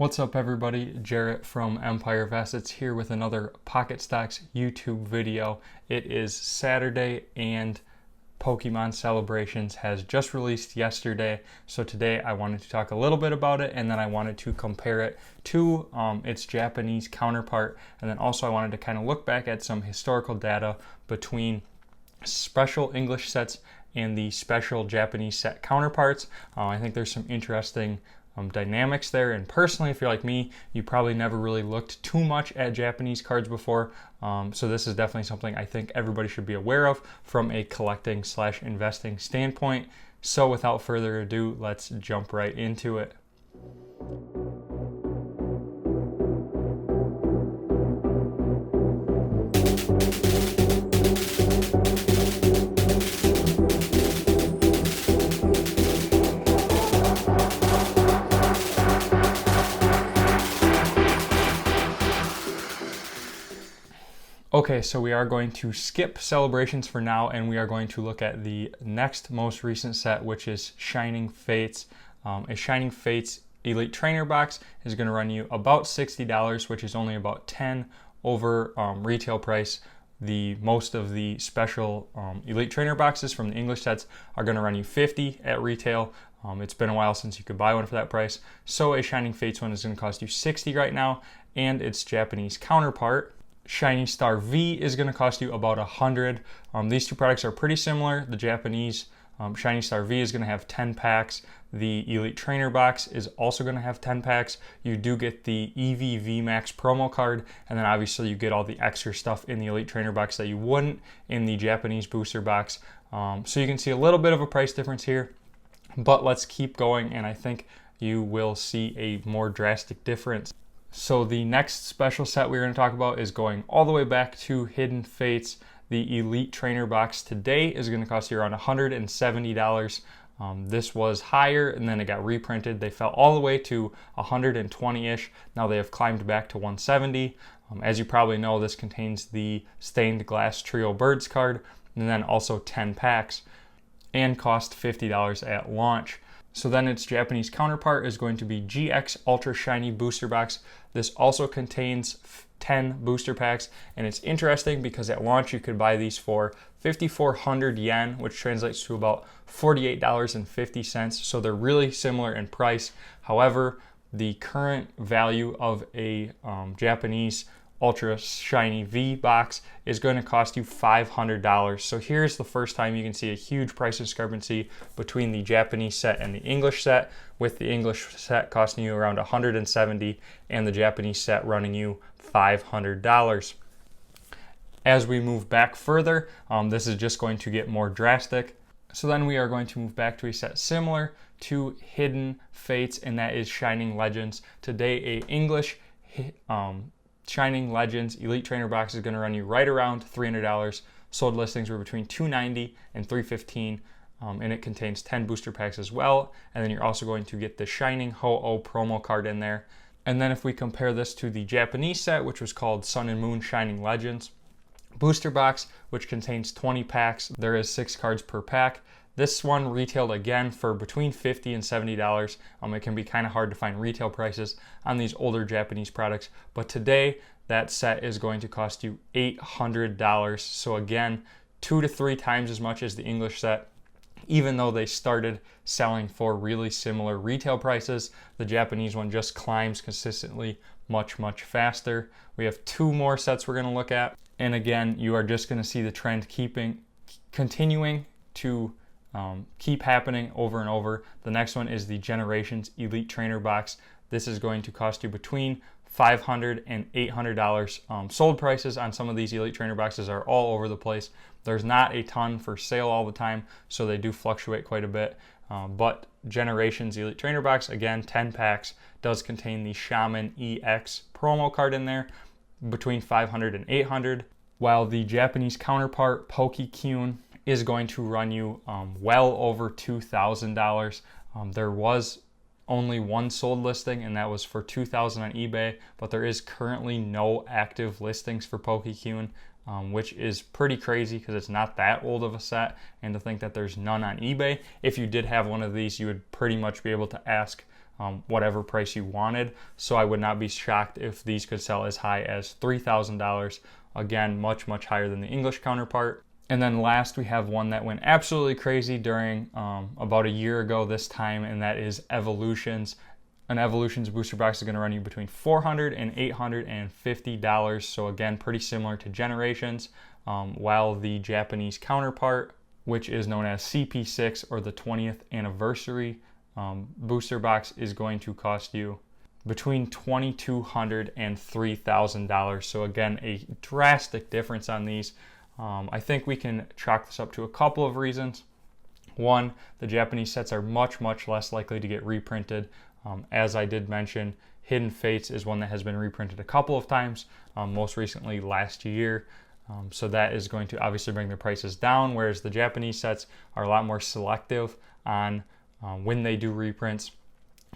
What's up everybody, Jarrett from Empire Facets here with another Pocket Stocks YouTube video. It is Saturday and Pokemon Celebrations has just released yesterday. So today I wanted to talk a little bit about it, and then I wanted to compare it to its Japanese counterpart. And then also I wanted to kind of look back at some historical data between special English sets and the special Japanese set counterparts. I think there's some interesting dynamics there, and personally, if you're like me, you probably never really looked too much at Japanese cards before, so this is definitely something I think everybody should be aware of from a collecting / investing standpoint. So without further ado, let's jump right into it. Okay, so we are going to skip Celebrations for now, and we are going to look at the next most recent set, which is Shining Fates. A Shining Fates Elite Trainer box is going to run you about $60, which is only about $10 over retail price. Most of the special Elite Trainer boxes from the English sets are going to run you $50 at retail. It's been a while since you could buy one for that price. So a Shining Fates one is going to cost you $60 right now, and its Japanese counterpart, Shiny Star V, is going to cost you about $100. These two products are pretty similar. The Japanese Shiny Star V is going to have 10 packs. The Elite Trainer box is also going to have 10 packs. You do get the EV Max promo card, and then obviously you get all the extra stuff in the Elite Trainer box that you wouldn't in the Japanese booster box. So you can see a little bit of a price difference here, but let's keep going, and I think you will see a more drastic difference. So the next special set we're going to talk about is going all the way back to Hidden Fates. The Elite Trainer box today is going to cost you around $170. This was higher, and then it got reprinted. They fell all the way to $120-ish. Now they have climbed back to $170. As you probably know, this contains the Stained Glass Trio Birds card, and then also 10 packs, and cost $50 at launch. So then its Japanese counterpart is going to be GX Ultra Shiny Booster Box. This also contains 10 booster packs, and it's interesting because at launch you could buy these for 5,400 yen, which translates to about $48.50. So they're really similar in price. However, the current value of a Japanese Ultra Shiny V box is going to cost you $500. So here's the first time you can see a huge price discrepancy between the Japanese set and the English set, with the English set costing you around $170 and the Japanese set running you $500. As we move back further, this is just going to get more drastic. So then we are going to move back to a set similar to Hidden Fates, and that is Shining Legends. Today, a English Shining Legends Elite Trainer box is going to run you right around $300. Sold listings were between $290 and $315, and it contains 10 booster packs as well. And then you're also going to get the Shining Ho-Oh promo card in there. And then if we compare this to the Japanese set, which was called Sun and Moon Shining Legends booster box, which contains 20 packs, there is 6 cards per pack. This one retailed again for between $50 and $70. It can be kind of hard to find retail prices on these older Japanese products, but today that set is going to cost you $800. So again, 2 to 3 times as much as the English set. Even though they started selling for really similar retail prices, the Japanese one just climbs consistently much faster. We have 2 more sets we're going to look at, and again, you are just going to see the trend continuing to keep happening over and over. The next one is the Generations Elite Trainer box. This is going to cost you between $500 and $800. Sold prices on some of these Elite Trainer boxes are all over the place. There's not a ton for sale all the time, so they do fluctuate quite a bit. But Generations Elite Trainer box, again, 10 packs, does contain the Shaman EX promo card in there, between $500 and $800, while the Japanese counterpart, Pokémon, is going to run you well over $2,000. There was only one sold listing, and that was for $2,000 on eBay, but there is currently no active listings for Pokémon, which is pretty crazy because it's not that old of a set, and to think that there's none on eBay. If you did have one of these, you would pretty much be able to ask whatever price you wanted. So I would not be shocked if these could sell as high as $3,000. Again, much, much higher than the English counterpart. And then last, we have one that went absolutely crazy during about a year ago this time, and that is Evolutions. An Evolutions booster box is going to run you between $400 and $850. So again, pretty similar to Generations, while the Japanese counterpart, which is known as CP6 or the 20th anniversary booster box, is going to cost you between $2,200 and $3,000. So again, a drastic difference on these. I think we can chalk this up to a couple of reasons. One, the Japanese sets are much, much less likely to get reprinted. As I did mention, Hidden Fates is one that has been reprinted a couple of times, most recently last year. So that is going to obviously bring the prices down, whereas the Japanese sets are a lot more selective on when they do reprints.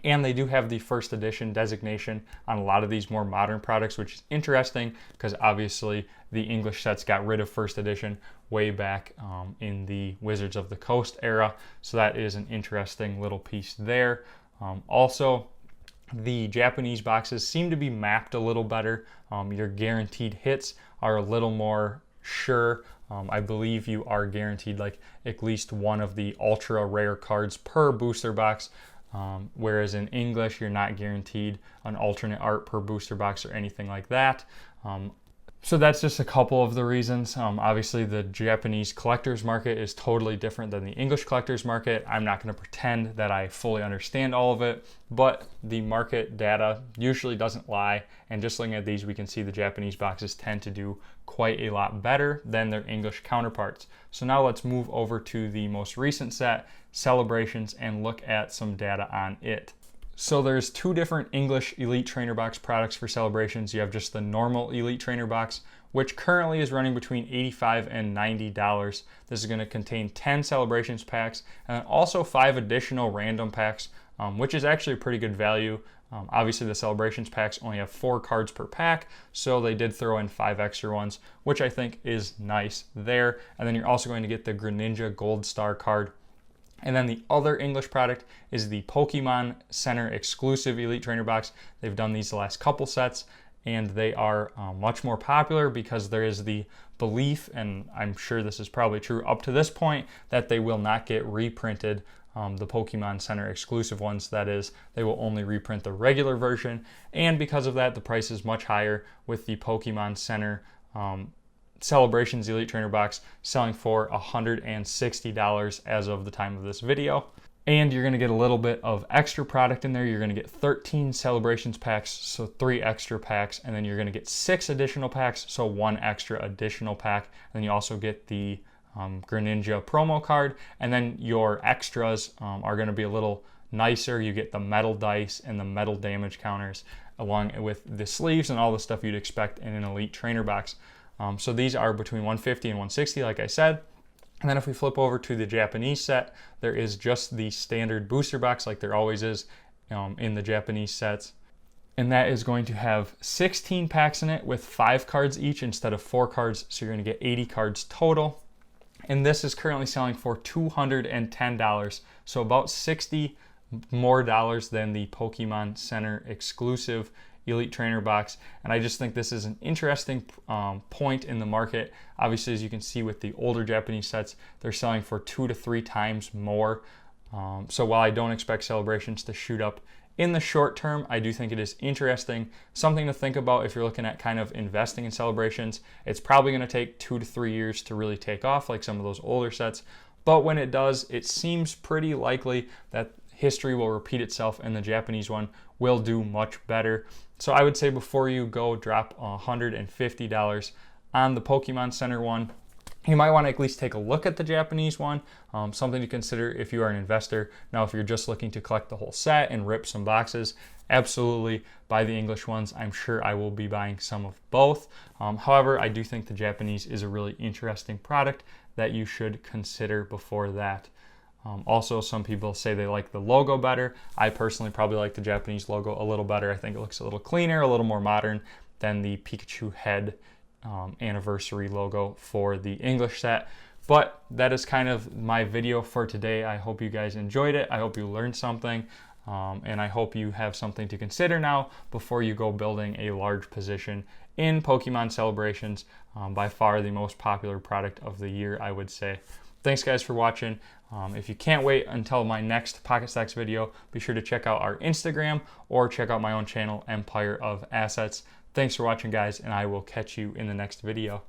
And they do have the first edition designation on a lot of these more modern products, which is interesting because obviously the English sets got rid of first edition way back in the Wizards of the Coast era. So that is an interesting little piece there. Also, the Japanese boxes seem to be mapped a little better. Your guaranteed hits are a little more sure. I believe you are guaranteed like at least one of the ultra rare cards per booster box. Whereas in English, you're not guaranteed an alternate art per booster box or anything like that. So that's just a couple of the reasons. Obviously, the Japanese collector's market is totally different than the English collector's market. I'm not going to pretend that I fully understand all of it, but the market data usually doesn't lie. And just looking at these, we can see the Japanese boxes tend to do quite a lot better than their English counterparts. So now let's move over to the most recent set, Celebrations, and look at some data on it. So there's two different English Elite Trainer Box products for Celebrations. You have just the normal Elite Trainer Box, which currently is running between $85 and $90. This is going to contain 10 Celebrations packs and also 5 additional random packs, which is actually a pretty good value. Obviously, the Celebrations packs only have 4 cards per pack, so they did throw in 5 extra ones, which I think is nice there. And then you're also going to get the Greninja Gold Star card. And then the other English product is the Pokémon Center exclusive Elite Trainer Box. They've done these the last couple sets, and they are much more popular because there is the belief, and I'm sure this is probably true up to this point, that they will not get reprinted. The Pokemon Center exclusive ones, that is, they will only reprint the regular version, and because of that, the price is much higher with the Pokemon Center Celebrations Elite Trainer Box selling for $160 as of the time of this video. And you're going to get a little bit of extra product in there. You're going to get 13 Celebrations packs, so 3 extra packs, and then you're going to get 6 additional packs, so 1 extra additional pack. And then you also get the Greninja promo card, and then your extras are going to be a little nicer. You get the metal dice and the metal damage counters along with the sleeves and all the stuff you'd expect in an Elite Trainer Box. So these are between $150 and $160, like I said. And then if we flip over to the Japanese set, there is just the standard booster box like there always is in the Japanese sets. And that is going to have 16 packs in it with 5 cards each instead of 4 cards. So you're going to get 80 cards total. And this is currently selling for $210. So about $60 more than the Pokemon Center exclusive Elite Trainer Box, and I just think this is an interesting point in the market. Obviously, as you can see with the older Japanese sets, they're selling for 2 to 3 times more. So while I don't expect Celebrations to shoot up in the short term, I do think it is interesting, something to think about if you're looking at kind of investing in Celebrations. It's probably going to take 2 to 3 years to really take off like some of those older sets, but when it does, it seems pretty likely that history will repeat itself and the Japanese one will do much better. So I would say before you go drop $150 on the Pokemon Center one, you might want to at least take a look at the Japanese one, something to consider if you are an investor. Now, if you're just looking to collect the whole set and rip some boxes, absolutely buy the English ones. I'm sure I will be buying some of both. However, I do think the Japanese is a really interesting product that you should consider before that. Also, some people say they like the logo better. I personally probably like the Japanese logo a little better. I think it looks a little cleaner, a little more modern than the Pikachu head anniversary logo for the English set. But that is kind of my video for today. I hope you guys enjoyed it. I hope you learned something. And I hope you have something to consider now before you go building a large position in Pokemon Celebrations. By far the most popular product of the year, I would say. Thanks guys for watching. If you can't wait until my next Pocket Stacks video, be sure to check out our Instagram or check out my own channel, Empire of Assets. Thanks for watching guys, and I will catch you in the next video.